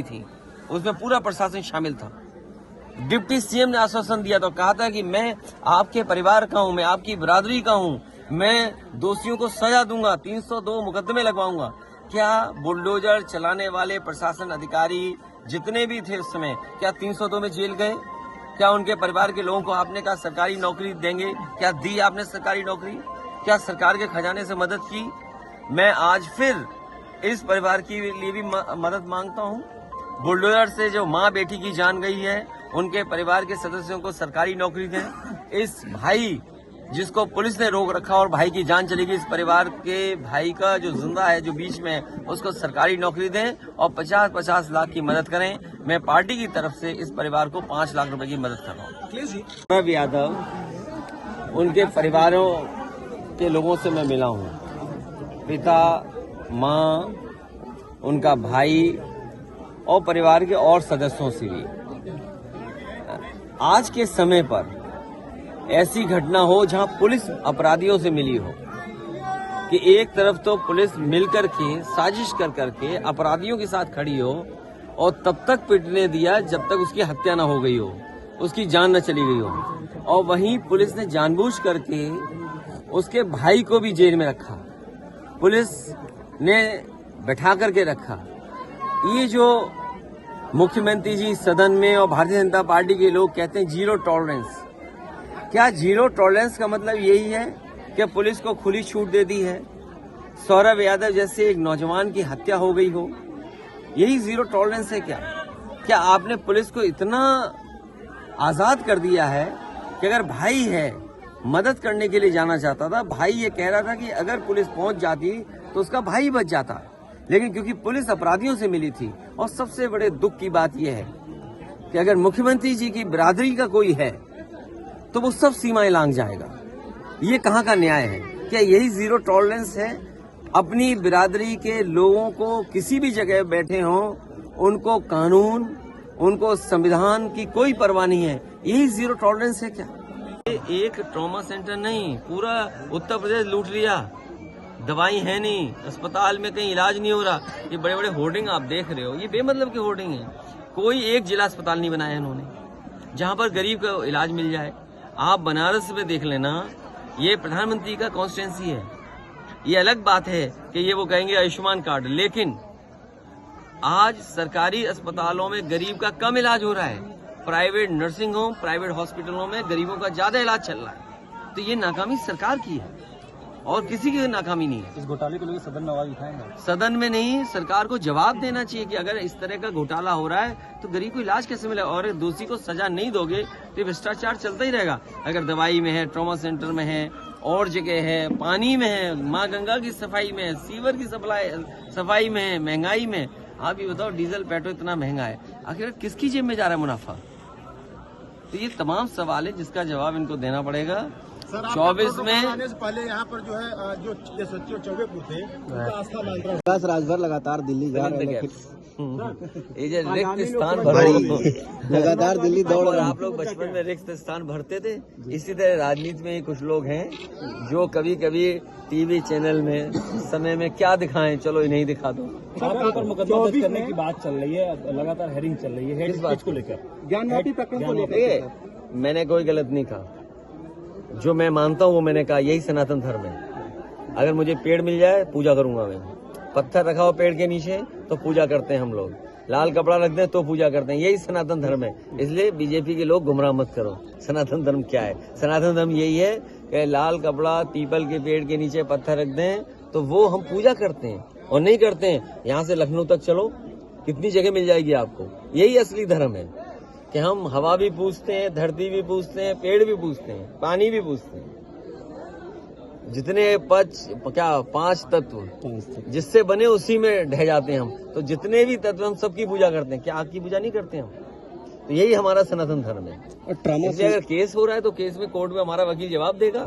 मिली थी, उसमें पूरा प्रशासन शामिल था। डिप्टी सीएम ने आश्वासन दिया तो कहा था कि मैं आपके परिवार का हूं, मैं आपकी बिरादरी का हूं, मैं दोषियों को सजा दूंगा, 302 मुकदमे लगवाऊंगा। क्या बुलडोजर चलाने वाले प्रशासन अधिकारी जितने भी थे उस समय, क्या 302 में जेल गए? क्या उनके परिवार के लोगों को आपने कहा सरकारी नौकरी देंगे? क्या दी आपने सरकारी नौकरी? क्या सरकार के खजाने से मदद की? मैं आज फिर इस परिवार के लिए भी मदद मांगता हूं। बुलडोजर से जो मां बेटी की जान गई है, उनके परिवार के सदस्यों को सरकारी नौकरी दें। इस भाई जिसको पुलिस ने रोक रखा और भाई की जान चली गई, इस परिवार के भाई का जो जिंदा है, जो बीच में, उसको सरकारी नौकरी दें और 50-50 लाख की मदद करें। मैं पार्टी की तरफ से इस परिवार को 5 लाख रुपए की मदद कर रहा हूँ। सौरभ यादव, उनके परिवारों के लोगों से मैं मिला हूँ, पिता, माँ, उनका भाई और परिवार के और सदस्यों से भी। आज के समय पर ऐसी घटना हो जहां पुलिस अपराधियों से मिली हो, कि एक तरफ तो पुलिस मिलकर के साजिश कर करके अपराधियों के साथ खड़ी हो और तब तक पिटने दिया जब तक उसकी हत्या न हो गई हो, उसकी जान न चली गई हो, और वहीं पुलिस ने जानबूझ करके उसके भाई को भी जेल में रखा, पुलिस ने बैठा करके रखा। ये जो मुख्यमंत्री जी सदन में और भारतीय जनता पार्टी के लोग कहते हैं जीरो टॉलरेंस, क्या जीरो टॉलरेंस का मतलब यही है कि पुलिस को खुली छूट दे दी है? सौरभ यादव जैसे एक नौजवान की हत्या हो गई हो, यही जीरो टॉलरेंस है क्या? क्या आपने पुलिस को इतना आजाद कर दिया है कि अगर भाई है, मदद करने के लिए जाना चाहता था, भाई ये कह रहा था कि अगर पुलिस पहुंच जाती तो उसका भाई बच जाता, लेकिन क्योंकि पुलिस अपराधियों से मिली थी। और सबसे बड़े दुख की बात यह है कि अगर मुख्यमंत्री जी की बिरादरी का कोई है तो वो सब सीमाएं लांघ जाएगा। ये कहाँ का न्याय है? क्या यही जीरो टॉलरेंस है? अपनी बिरादरी के लोगों को किसी भी जगह बैठे हों, उनको कानून, उनको संविधान की कोई परवाह नहीं है, यही जीरो टॉलरेंस है क्या? एक ट्रॉमा सेंटर नहीं, पूरा उत्तर प्रदेश लूट लिया। दवाई है नहीं, अस्पताल में कहीं इलाज नहीं हो रहा। ये बड़े बड़े होर्डिंग आप देख रहे हो, ये बेमतलब की होर्डिंग है। कोई एक जिला अस्पताल नहीं बनाया इन्होंने जहां पर गरीब का इलाज मिल जाए। आप बनारस में देख लेना, ये प्रधानमंत्री का कॉन्स्टिट्यूंसी है। ये अलग बात है कि ये वो कहेंगे आयुष्मान कार्ड, लेकिन आज सरकारी अस्पतालों में गरीब का कम इलाज हो रहा है। प्राइवेट नर्सिंग होम, प्राइवेट हॉस्पिटलों में गरीबों का ज्यादा इलाज चल रहा है। तो ये नाकामी सरकार की है और किसी की नाकामी नहीं है। इस घोटाले को लेकर सदन में आवाज उठाएंगे? सदन में नहीं, सरकार को जवाब देना चाहिए कि अगर इस तरह का घोटाला हो रहा है तो गरीब को इलाज कैसे मिलेगा? और दोषी को सजा नहीं दोगे तो भ्रष्टाचार चलता ही रहेगा। अगर दवाई में है, ट्रॉमा सेंटर में है, और जगह है, पानी में है, माँ गंगा की सफाई में है, सीवर की सफाई में है, महंगाई में। आप ये बताओ, डीजल पेट्रोल इतना महंगा है, आखिर किसकी जेब में जा रहा है मुनाफा? तो ये तमाम सवाल है जिसका जवाब इनको देना पड़ेगा। 24 में आने से पहले यहाँ पर जो है जो सचिव चौबेपुर थे, उनका आस्था मांग राजभर लगातार दिल्ली जा रहे हैं। ये जो रिक्त स्थान लगातार दिल्ली दौड़ रहे हैं। आप लोग बचपन में रिक्त स्थान भरते थे, इसी तरह राजनीति में कुछ लोग हैं जो कभी कभी टीवी चैनल में समय में क्या दिखाएं, चलो नहीं दिखा दो। आपके ऊपर मुकदमा दर्ज करने की बात चल रही है, लगातार हेयरिंग चल रही है, किस बात को लेकर? ज्ञानवापी प्रकरण को लेकर मैंने कोई गलत नहीं कहा, जो मैं मानता हूँ वो मैंने कहा। यही सनातन धर्म है। अगर मुझे पेड़ मिल जाए पूजा करूंगा मैं। पत्थर रखा हो पेड़ के नीचे तो पूजा करते हैं हम लोग, लाल कपड़ा रख दें तो पूजा करते हैं। यही सनातन धर्म है। इसलिए बीजेपी के लोग गुमराह मत करो। सनातन धर्म क्या है? सनातन धर्म यही है कि लाल कपड़ा, पीपल के पेड़ के नीचे पत्थर रख दें तो वो हम पूजा करते हैं, और नहीं करते हैं। यहाँ से लखनऊ तक चलो, कितनी जगह मिल जाएगी आपको। यही असली धर्म है कि हम हवा भी पूजते हैं, धरती भी पूजते हैं, पेड़ भी पूजते हैं, पानी भी पूजते हैं। जितने पांच तत्व जिससे बने उसी में ढह जाते हैं हम। तो जितने भी तत्व हम सबकी पूजा करते हैं। क्या आग की पूजा नहीं करते हम? तो यही हमारा सनातन धर्म है। इसलिए अगर केस हो रहा है तो केस में कोर्ट में हमारा वकील जवाब देगा,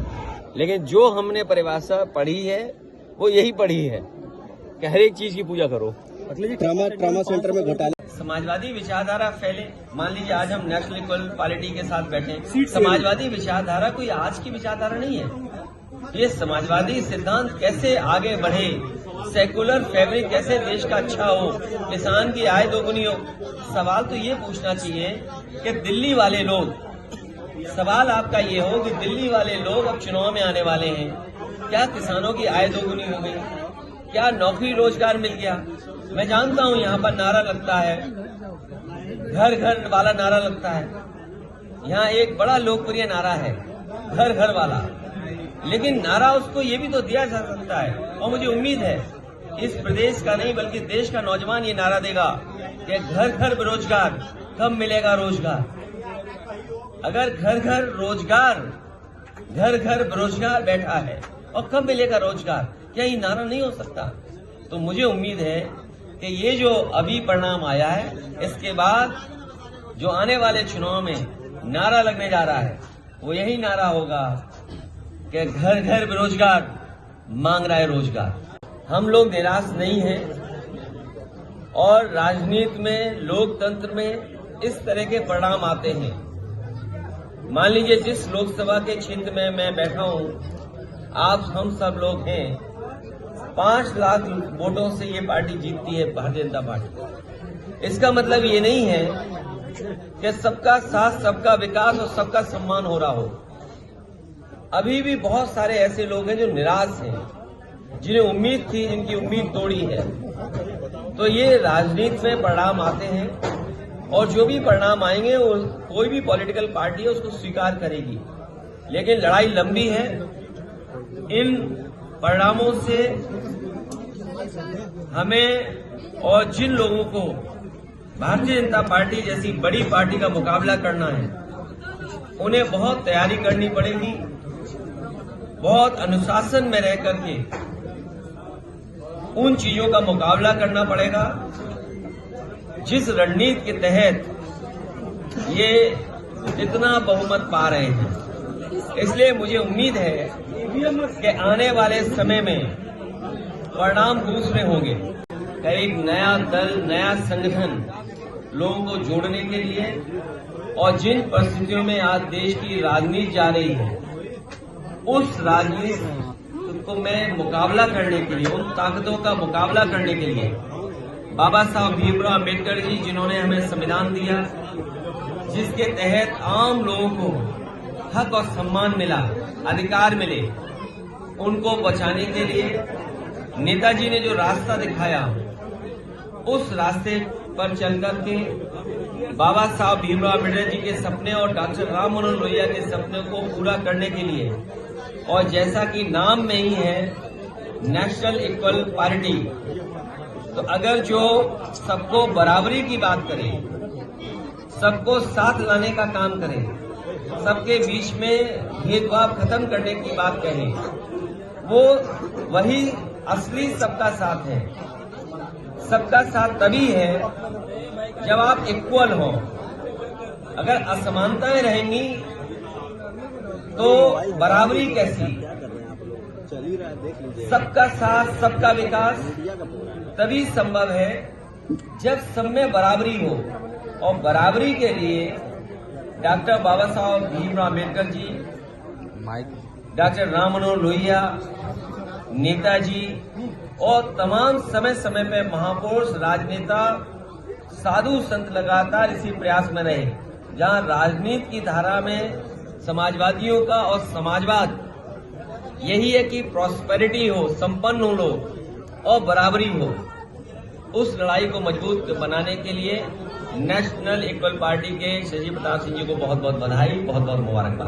लेकिन जो हमने परिभाषा पढ़ी है वो यही पढ़ी है कि हर एक चीज की पूजा करो। ट्रामा सेंटर में घोटाले, समाजवादी विचारधारा फैले। मान लीजिए आज हम नेशनल इक्वालिटी के साथ बैठे। समाजवादी विचारधारा कोई आज की विचारधारा नहीं है। ये समाजवादी सिद्धांत कैसे आगे बढ़े, सेकुलर फैब्रिक कैसे देश का अच्छा हो, किसान की आय दोगुनी हो। सवाल तो ये पूछना चाहिए कि दिल्ली वाले लोग, सवाल आपका ये हो कि दिल्ली वाले लोग अब चुनाव में आने वाले हैं, क्या किसानों की आय दोगुनी हो गई, क्या नौकरी रोजगार मिल गया। मैं जानता हूं यहाँ पर नारा लगता है, घर घर वाला नारा लगता है। यहाँ एक बड़ा लोकप्रिय नारा है घर घर वाला, लेकिन नारा उसको ये भी तो दिया जा सकता है, और मुझे उम्मीद है इस प्रदेश का नहीं बल्कि देश का नौजवान ये नारा देगा कि घर घर बेरोजगार, कब मिलेगा रोजगार। अगर घर घर रोजगार, घर घर बेरोजगार बैठा है और कब मिलेगा रोजगार, क्या ये नारा नहीं हो सकता। तो मुझे उम्मीद है कि ये जो अभी परिणाम आया है, इसके बाद जो आने वाले चुनाव में नारा लगने जा रहा है वो यही नारा होगा कि घर घर बेरोजगार, मांग रहा है रोजगार। हम लोग निराश नहीं हैं और राजनीति में, लोकतंत्र में इस तरह के परिणाम आते हैं। मान लीजिए जिस लोकसभा के क्षेत्र में मैं बैठा हूं, आप हम सब लोग हैं, 5 लाख वोटों से ये पार्टी जीतती है, भारतीय जनता पार्टी। इसका मतलब ये नहीं है कि सबका साथ, सबका विकास और सबका सम्मान हो रहा हो। अभी भी बहुत सारे ऐसे लोग हैं जो निराश हैं, जिन्हें उम्मीद थी, जिनकी उम्मीद तोड़ी है। तो ये राजनीति में परिणाम आते हैं और जो भी परिणाम आएंगे वो कोई भी पॉलिटिकल पार्टी है उसको स्वीकार करेगी, लेकिन लड़ाई लंबी है। इन परिणामों से हमें और जिन लोगों को भारतीय जनता पार्टी जैसी बड़ी पार्टी का मुकाबला करना है, उन्हें बहुत तैयारी करनी पड़ेगी, बहुत अनुशासन में रह करके उन चीजों का मुकाबला करना पड़ेगा जिस रणनीति के तहत ये इतना बहुमत पा रहे हैं। इसलिए मुझे उम्मीद है कि आने वाले समय में परिणाम दूसरे होंगे। एक नया दल, नया संगठन लोगों को जोड़ने के लिए और जिन परिस्थितियों में आज देश की राजनीति जा रही है, उस राजनीति को मैं मुकाबला करने के लिए, उन ताकतों का मुकाबला करने के लिए बाबा साहब भीमराव अम्बेडकर जी, जिन्होंने हमें संविधान दिया, जिसके तहत आम लोगों को हक और सम्मान मिला, अधिकार मिले, उनको बचाने के लिए नेताजी ने जो रास्ता दिखाया, उस रास्ते पर चलकर के बाबा साहब भीमराव अम्बेडकर जी के सपने और डॉक्टर राम मनोहर लोहिया के सपने को पूरा करने के लिए, और जैसा कि नाम में ही है नेशनल इक्वल पार्टी, तो अगर जो सबको बराबरी की बात करे, सबको साथ लाने का काम करे, सबके बीच में भेदभाव खत्म करने की बात कहे, वो वही असली सबका साथ है। सबका साथ तभी है जब आप इक्वल हो। अगर असमानताएं रहेंगी तो बराबरी कैसी। सबका साथ, सबका विकास तभी संभव है जब सब में बराबरी हो, और बराबरी के लिए डॉक्टर बाबा साहब भीमराव अम्बेडकर जी, डॉक्टर राम मनोहर लोहिया, नेताजी और तमाम समय समय पे महापुरुष, राजनेता, साधु संत लगातार इसी प्रयास में रहे, जहां राजनीति की धारा में समाजवादियों का और समाजवाद यही है कि प्रॉस्पेरिटी हो, संपन्न हो लोग और बराबरी हो। उस लड़ाई को मजबूत बनाने के लिए नेशनल इक्वल पार्टी के शशि प्रताप सिंह जी को बहुत बहुत बधाई, बहुत बहुत मुबारकबाद।